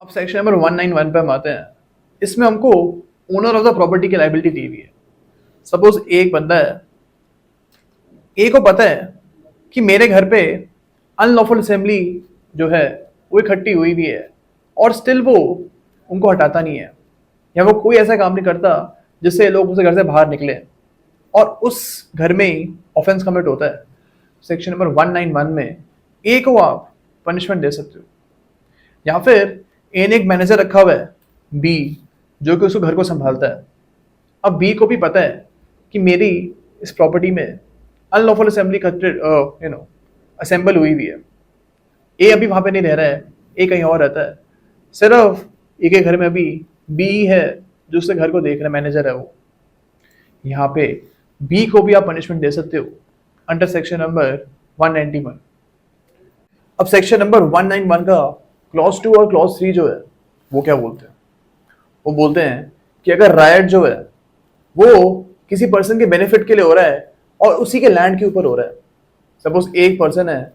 अब section number 191 पे हम आते हैं। इसमें हमको ओनर ऑफ द प्रॉपर्टी की लाइबिलिटी दी हुई है। सपोज एक बंदा है, ए को पता है कि मेरे घर पे अनलॉफुल असेंबली जो है वो इकट्ठी हुई भी है, और स्टिल वो उनको हटाता नहीं है, या वो कोई ऐसा काम नहीं करता जिससे लोग उसे घर से बाहर निकले, और उस घर में ही ऑफेंस कमिट होता है। सेक्शन नंबर 191 में ए को आप पनिशमेंट दे सकते हो। या फिर ए ने एक मैनेजर रखा हुआ है बी, जो कि उसको घर को संभालता है। अब बी को भी पता है कि मेरी इस प्रॉपर्टी में अनलॉफुल असेंबली असेंबल हुई हुई है। ए अभी वहां पे नहीं रह रहा है, ए कहीं और रहता है। सिर्फ ए के घर में अभी बी ही है जो उसके घर को देख रहा है, मैनेजर है वो। यहाँ पे बी को भी आप पनिशमेंट दे सकते हो अंडर सेक्शन नंबर 191। अब सेक्शन नंबर 191 का क्लॉज 2 और क्लॉज 3 जो है वो क्या बोलते हैं? वो बोलते हैं कि अगर राइट जो है वो किसी पर्सन के बेनिफिट के लिए हो रहा है और उसी के लैंड के ऊपर हो रहा है। सपोज एक पर्सन है,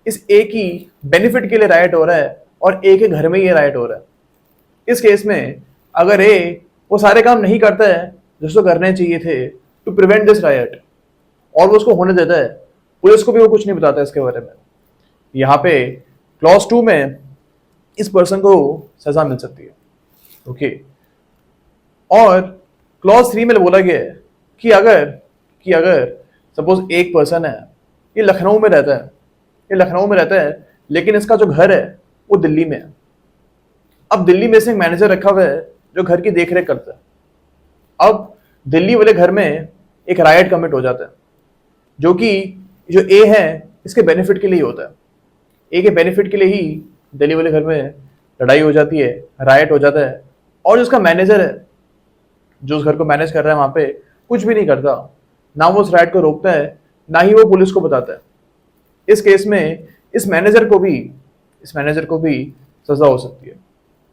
इस ए की बेनिफिट के लिए राइट हो रहा है और ए के घर में ये राइट हो रहा है। इस केस में अगर ए वो सारे काम नहीं करता है जो उसको करने चाहिए थे टू प्रिवेंट दिस राइट, और वो उसको होने देता है, पुलिस को भी वो कुछ नहीं बताता इसके बारे में, यहाँ पे क्लॉज 2 में इस पर्सन को सजा मिल सकती है। ओके। और क्लॉज 3 में बोला गया है कि अगर सपोज एक पर्सन है, ये लखनऊ में रहता है, लेकिन इसका जो घर है वो दिल्ली में है। अब दिल्ली में से एक मैनेजर रखा हुआ है जो घर की देखरेख करता है। अब दिल्ली वाले घर में एक राइट कमिट हो जाता है, जो ए है इसके बेनिफिट के लिए ही होता है। ए के बेनिफिट के लिए ही दिल्ली वाले घर में लड़ाई हो जाती है, राइट हो जाता है, और जो उसका मैनेजर है जो उस घर को मैनेज कर रहा है वहां पे कुछ भी नहीं करता, ना वो उस राइट को रोकता है, ना ही वो पुलिस को बताता है। इस केस में इस मैनेजर को भी सजा हो सकती है।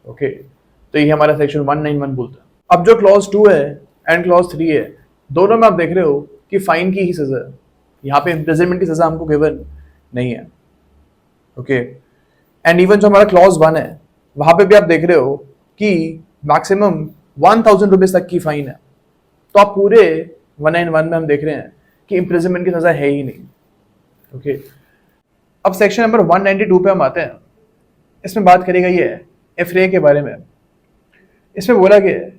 ओके, तो ये हमारा सेक्शन 191 बोलता है। अब जो क्लॉज 2 है एंड क्लॉज 3 है, दोनों में आप देख रहे हो कि फाइन की ही सजा है, यहाँ पे इम्प्रिजनमेंट की सजा हमको गिवन नहीं है। ओके, एंड इवन जो हमारा क्लॉज 1 है वहां पे भी आप देख रहे हो कि मैक्सिमम 1000 रुपीज तक की फाइन है। तो आप पूरे 191 में हम देख रहे हैं कि इम्प्रिजनमेंट की सजा है ही नहीं। ओके, अब सेक्शन नंबर 192 पे हम आते हैं। इसमें बात करी गई है एफरे के बारे में। इसमें बोला गया है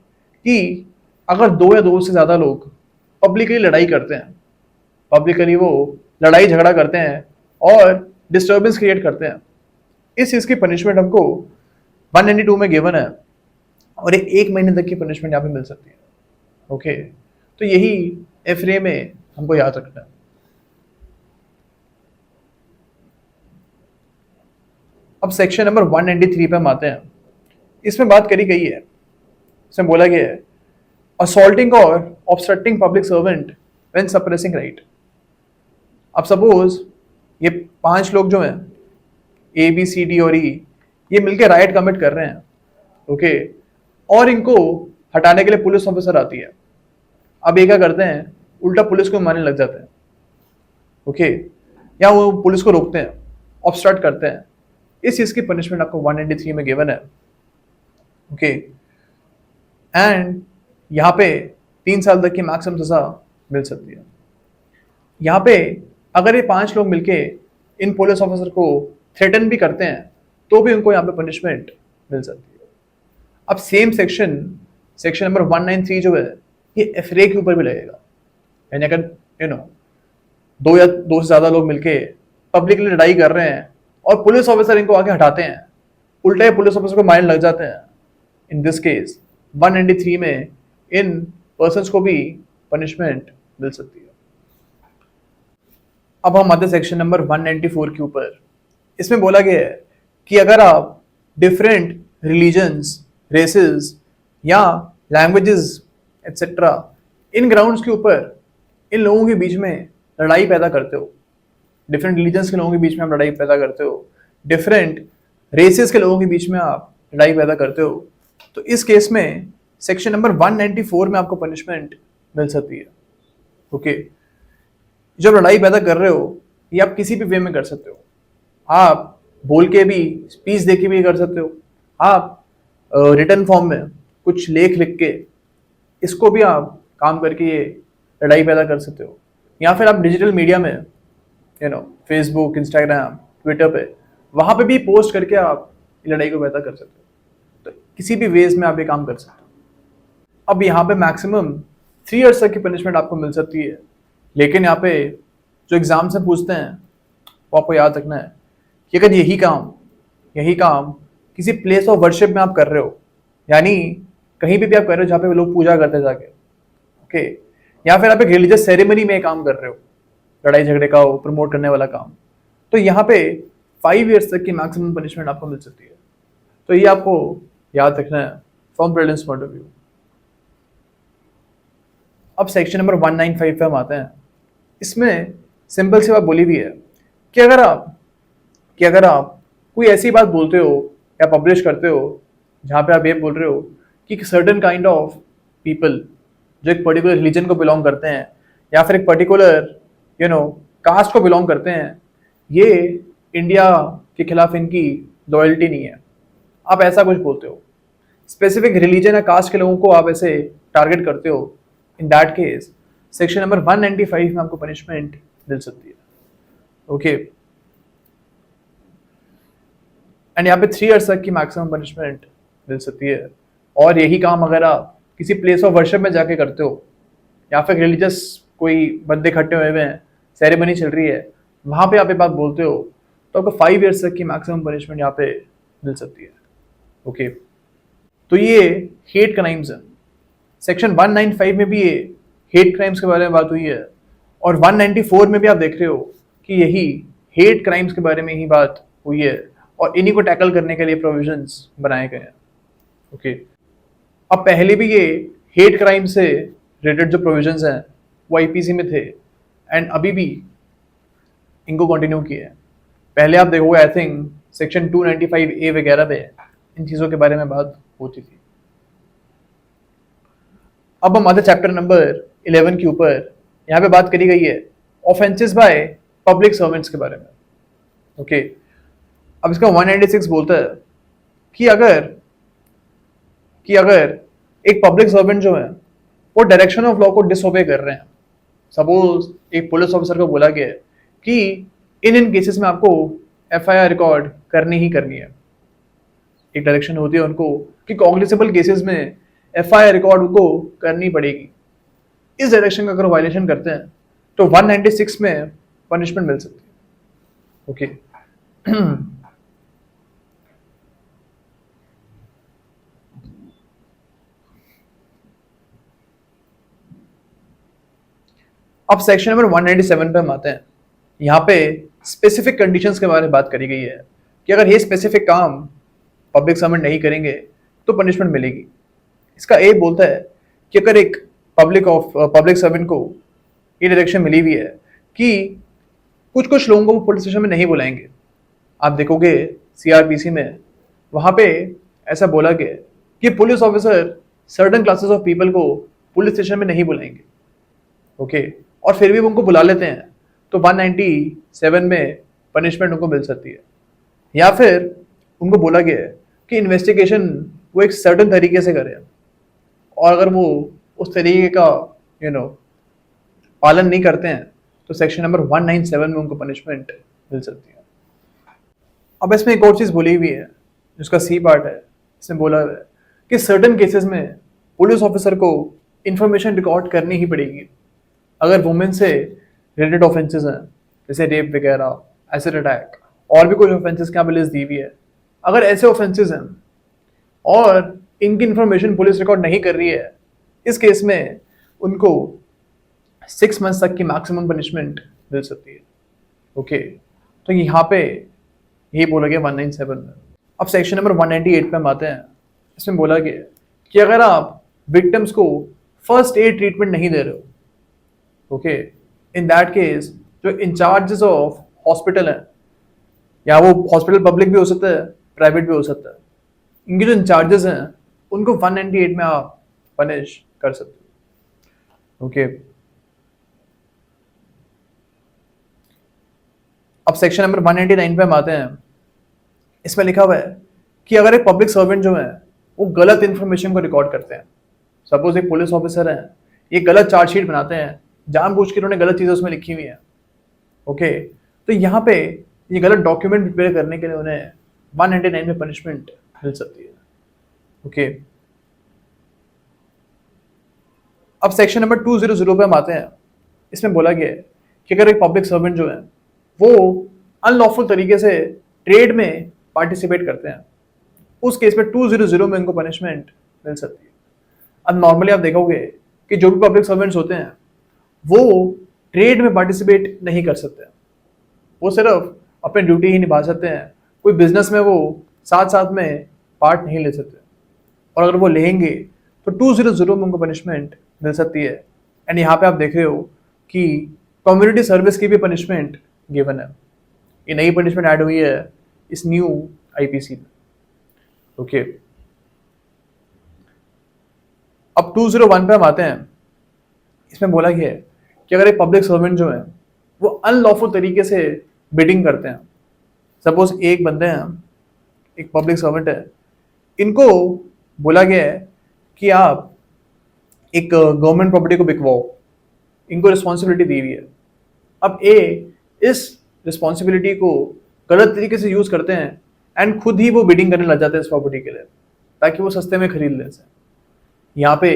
कि अगर 2 या 2 से ज्यादा लोग पब्लिकली लड़ाई करते हैं, पब्लिकली वो लड़ाई झगड़ा करते हैं और डिस्टर्बेंस क्रिएट करते हैं, इस चीज की पनिशमेंट हमको 192 में गिवन है, और 1 महीने तक की पनिशमेंट यहाँ पे मिल सकती है। ओके, तो यही एफरे में हमको याद रखना है। अब सेक्शन नंबर 193 पे हम आते हैं। इसमें बात करी गई है, इसमें बोला गया है असॉल्टिंग और obstructing public servant when suppressing right. अब सपोज ये 5 लोग जो हैं ए बी सी डी और ई, ये मिलके राइट कमिट कर रहे हैं। ओके, और इनको हटाने के लिए पुलिस ऑफिसर आती है। अब ये क्या करते हैं, उल्टा पुलिस को मारने लग जाते हैं। ओके, या वो पुलिस को रोकते हैं, ऑब्स्ट्रक्ट करते हैं। इस चीज की पनिशमेंट आपको 193 में गिवन है। ओके, एंड यहाँ पे 3 साल तक की मैक्सिमम सजा मिल सकती है। यहाँ पे अगर ये 5 लोग मिलके इन पुलिस ऑफिसर को थ्रेटन भी करते हैं तो भी उनको यहाँ पे पनिशमेंट मिल सकती है। अब सेम सेक्शन नंबर 193 जो है ये एफरे के ऊपर भी लगेगा। यानी अगर 2 से ज्यादा लोग मिलके पब्लिकली लड़ाई कर रहे हैं और पुलिस ऑफिसर इनको आके हटाते हैं, उल्टा ही पुलिस ऑफिसर को मारने लग जाते हैं, इन दिस केस 193 में इन पर्सन्स को भी पनिशमेंट मिल सकती है। अब हम आते सेक्शन नंबर 194 के ऊपर। इसमें बोला गया है कि अगर आप डिफरेंट रिलीजन्स, रेसेस या लैंग्वेजेस एटसेट्रा इन ग्राउंड्स के ऊपर इन लोगों के बीच में लड़ाई पैदा करते हो, डिफरेंट रिलीजन्स के लोगों के बीच में आप लड़ाई पैदा करते हो, डिफरेंट रेसेस के लोगों के बीच में आप लड़ाई पैदा करते हो, तो इस केस में सेक्शन नंबर 194 में आपको पनिशमेंट मिल सकती है। ओके, जब लड़ाई पैदा कर रहे हो ये आप किसी भी वे में कर सकते हो। आप बोल के भी, स्पीच दे के भी कर सकते हो, आप रिटर्न फॉर्म में कुछ लेख लिख के इसको भी आप काम करके ये लड़ाई पैदा कर सकते हो, या फिर आप डिजिटल मीडिया में फेसबुक, इंस्टाग्राम, ट्विटर पे वहां पे भी पोस्ट करके आप लड़ाई को पैदा कर सकते हो। तो किसी भी वेज में आप ये काम कर सकते हो। अब यहाँ पे मैक्सिमम 3 इयर्स तक की पनिशमेंट आपको मिल सकती है, लेकिन यहाँ पे जो एग्जाम से पूछते हैं वो आपको याद रखना है कि अगर यही काम किसी प्लेस ऑफ वर्शिप में आप कर रहे हो, यानी कहीं भी आप कर रहे हो जहाँ पे लोग पूजा करते हैं जाके, ओके, या फिर आप एक रिलीजियस सेरेमनी में काम कर रहे हो, लड़ाई झगड़े का प्रमोट करने वाला काम, तो यहाँ पे 5 इयर्स तक की मैक्सिमम पनिशमेंट आपको मिल सकती है। तो ये आपको याद रखना है from prelims point of view. अब सेक्शन नंबर 195 पे हम आते हैं। इसमें सिंपल सी बात बोली हुई है कि अगर आप कोई ऐसी बात बोलते हो या पब्लिश करते हो जहाँ पे आप ये बोल रहे हो कि सर्टेन काइंड ऑफ पीपल जो एक पर्टिकुलर रिलीजन को बिलोंग करते हैं या फिर एक पर्टिकुलर कास्ट को बिलोंग करते हैं, ये इंडिया के खिलाफ इनकी लॉयल्टी नहीं है, आप ऐसा कुछ बोलते हो, स्पेसिफिक रिलीजन या कास्ट के लोगों को आप ऐसे टारगेट करते हो, in that case section number 195 में आपको पनिशमेंट मिल सकती है। ओके, एंड यहाँ पे 3 इयर्स तक की मैक्सिमम पनिशमेंट मिल सकती है। और यही काम अगर आप किसी प्लेस ऑफ वर्शिप में जाके करते हो या फिर रिलीजियस कोई बंदे इकट्ठे हुए हैं, सेरेमनी चल रही है, वहां पे आप ये बात बोलते हो, तो आपको 5 इयर्स तक की मैक्सिमम पनिशमेंट यहाँ पे मिल सकती है। ओके, तो ये हेट क्राइम्स है। सेक्शन 195 में भी ये हेट क्राइम्स के बारे में बात हुई है, और 194 में भी आप देख रहे हो कि यही हेट क्राइम्स के बारे में ही बात हुई है, और इन्हीं को टैकल करने के लिए प्रोविजंस बनाए गए हैं। ओके, अब पहले भी ये हेट क्राइम से रिलेटेड जो प्रोविजंस हैं वो आईपीसी में थे, एंड अभी भी इनको कंटिन्यू किए हैं। पहले आप देखोगे आई थिंक सेक्शन 295A वगैरह पे इन चीज़ों के बारे में बात होती थी। अब हम आते चैप्टर नंबर 11 के ऊपर। यहाँ पे बात करी गई है ऑफेंसेस बाय पब्लिक सर्वेंट्स के बारे में। ओके, अब इसका 196 बोलता है कि अगर एक पब्लिक सर्वेंट जो है वो डायरेक्शन ऑफ लॉ को डिसओबे कर रहे हैं, सपोज एक पुलिस ऑफिसर को बोला गया है कि इन केसेस में आपको एफआईआर रिकॉर्ड करनी ही करनी है, एक डायरेक्शन होती है उनको कि कॉग्निजेबल केसेस में एफआईआर रिकॉर्ड उनको करनी पड़ेगी। इस डायरेक्शन का अगर वायलेशन करते हैं तो 196 में पनिशमेंट मिल सकती है। ओके, अब सेक्शन नंबर 197 पे हम आते हैं। यहाँ पे स्पेसिफिक कंडीशंस के बारे में बात करी गई है कि अगर ये स्पेसिफिक काम पब्लिक सर्वेंट नहीं करेंगे तो पनिशमेंट मिलेगी। इसका ए बोलता है कि अगर एक पब्लिक सर्वेंट को ये डायरेक्शन मिली हुई है कि कुछ लोगों को पुलिस स्टेशन में नहीं बुलाएंगे, आप देखोगे सीआरपीसी में वहाँ पे ऐसा बोला गया कि police officer certain classes of people को पुलिस स्टेशन में नहीं बुलाएंगे। ओके, और फिर भी उनको बुला लेते हैं तो 197 में पनिशमेंट उनको मिल सकती है। या फिर उनको बोला गया है कि इन्वेस्टिगेशन वो एक सर्टेन तरीके से करें, और अगर वो उस तरीके का पालन नहीं करते हैं तो सेक्शन नंबर 197 में उनको पनिशमेंट मिल सकती है। अब इसमें एक और चीज़ बोली हुई है जिसका सी पार्ट है, इसमें बोला हुआ है कि सर्टेन केसेस में पुलिस ऑफिसर को इंफॉर्मेशन रिकॉर्ड करनी ही पड़ेगी अगर वुमेन से रिलेटेड ऑफेंसेस हैं, जैसे रेप वगैरह, एसिड अटैक, और भी कुछ ऑफेंसेस की यहाँ पे लिस्ट दी हुई है। अगर ऐसे ऑफेंसेस हैं और इनकी इंफॉर्मेशन पुलिस रिकॉर्ड नहीं कर रही है, इस केस में उनको 6 मंथ्स तक की मैक्सिमम पनिशमेंट मिल सकती है। ओके, तो यहाँ पे यही बोला गया 197 में। अब सेक्शन नंबर 198 पे हम आते हैं। इसमें बोला गया कि अगर आप विक्टिम्स को फर्स्ट एड ट्रीटमेंट नहीं दे रहे हो, ओके, इन दैट केस जो इंचार्जेस ऑफ हॉस्पिटल हैं, या वो हॉस्पिटल पब्लिक भी हो सकता है, प्राइवेट भी हो सकता है, इनके जो इंचार्जेस हैं उनको 198 में आप पनिश कर सकते हो। ओके, अब सेक्शन नंबर 199 पे हम आते हैं। इसमें लिखा हुआ है कि अगर एक पब्लिक सर्वेंट जो है वो गलत इंफॉर्मेशन को रिकॉर्ड करते हैं। सपोज एक पुलिस ऑफिसर है, ये गलत चार्जशीट बनाते हैं, जानबूझ के उन्होंने गलत चीजें उसमें लिखी हुई हैं। ओके, तो यहाँ पे ये गलत डॉक्यूमेंट प्रिपेयर करने के लिए उन्हें 199 में पनिशमेंट मिल सकती है। ओके, अब सेक्शन नंबर 200 पे हम आते हैं। इसमें बोला गया है कि अगर एक पब्लिक सर्वेंट जो है वो अनलॉफुल तरीके से ट्रेड में पार्टिसिपेट करते हैं, उस केस में 200 में इनको पनिशमेंट मिल सकती है। अब नॉर्मली आप देखोगे कि जो भी पब्लिक सर्वेंट्स होते हैं वो ट्रेड में पार्टिसिपेट नहीं कर सकते, वो सिर्फ अपनी ड्यूटी ही निभा सकते हैं। कोई बिजनेस में वो साथ साथ में पार्ट नहीं ले सकते, और अगर वो लेंगे तो 200 में उनको पनिशमेंट मिल सकती है। एंड यहाँ पे आप देख रहे हो कि कम्युनिटी सर्विस की भी पनिशमेंट गिवन है। ये नई पनिशमेंट ऐड हुई है इस न्यू आईपीसी में। ओके, अब 201 पे हम आते हैं। इसमें बोला गया है कि अगर एक पब्लिक सर्वेंट जो है वो अनलॉफुल तरीके से बिडिंग करते हैं, सपोज एक बंदे हैं, एक पब्लिक सर्वेंट है, इनको बोला गया है कि आप एक गवर्नमेंट प्रॉपर्टी को बिकवाओ, इनको रिस्पॉन्सिबिलिटी दी हुई है। अब ए इस रिस्पॉन्सिबिलिटी को गलत तरीके से यूज करते हैं एंड खुद ही वो बिडिंग करने लग जाते हैं इस प्रॉपर्टी के लिए ताकि वो सस्ते में खरीद ले सकें। यहाँ पे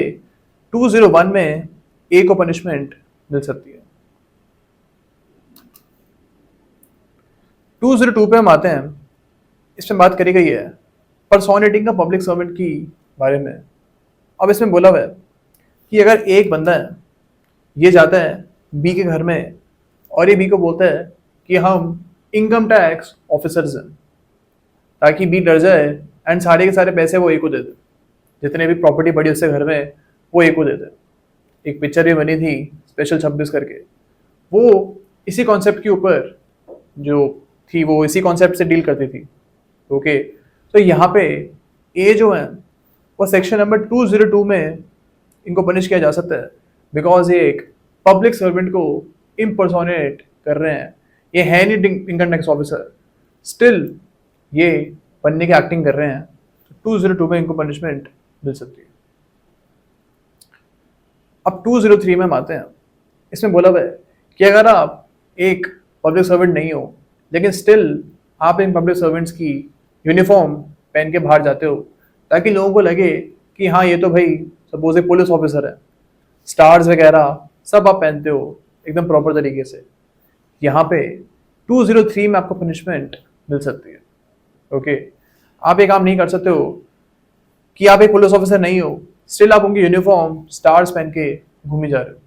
201 में ए को पनिशमेंट मिल सकती है। 202 पे हम आते हैं। इसमें बात करी गई है पर्सोनेटिंग का पब्लिक सर्वेंट की बारे में। अब इसमें बोला हुआ है कि अगर एक बंदा है, ये जाता है बी के घर में और ये बी को बोलता है कि हम इनकम टैक्स ऑफिसर्स हैं, ताकि बी डर जाए एंड सारे के सारे पैसे वो ए को दे दे, जितने भी प्रॉपर्टी पड़ी उससे घर में वो ए को दे दे। एक पिक्चर भी बनी थी स्पेशल 26 करके, वो इसी कॉन्सेप्ट के ऊपर जो थी वो इसी कॉन्सेप्ट से डील करती थी। ओके, तो यहाँ पे ए जो है वो सेक्शन नंबर 202 में इनको पनिश किया जा सकता है, बिकॉज ये एक पब्लिक सर्वेंट को इम्पर्सोनेट कर रहे हैं। ये है नहीं इनकम टैक्स ऑफिसर, स्टिल ये बनने की एक्टिंग कर रहे हैं, तो 202 में इनको पनिशमेंट मिल सकती है। अब 203 में हम आते हैं। इसमें बोला हुआ है कि अगर आप एक पब्लिक सर्वेंट नहीं हो लेकिन स्टिल आप इन पब्लिक सर्वेंट्स की यूनिफॉर्म पहन के बाहर जाते हो ताकि लोगों को लगे कि हाँ ये तो भाई सपोज एक पुलिस ऑफिसर है, स्टार्स वगैरह सब आप पहनते हो एकदम प्रॉपर तरीके से, यहाँ पे 203 में आपको पनिशमेंट मिल सकती है। ओके, आप ये काम नहीं कर सकते हो कि आप एक पुलिस ऑफिसर नहीं हो, स्टिल आप उनकी यूनिफॉर्म स्टार्स पहन के घूमी जा रहे हो।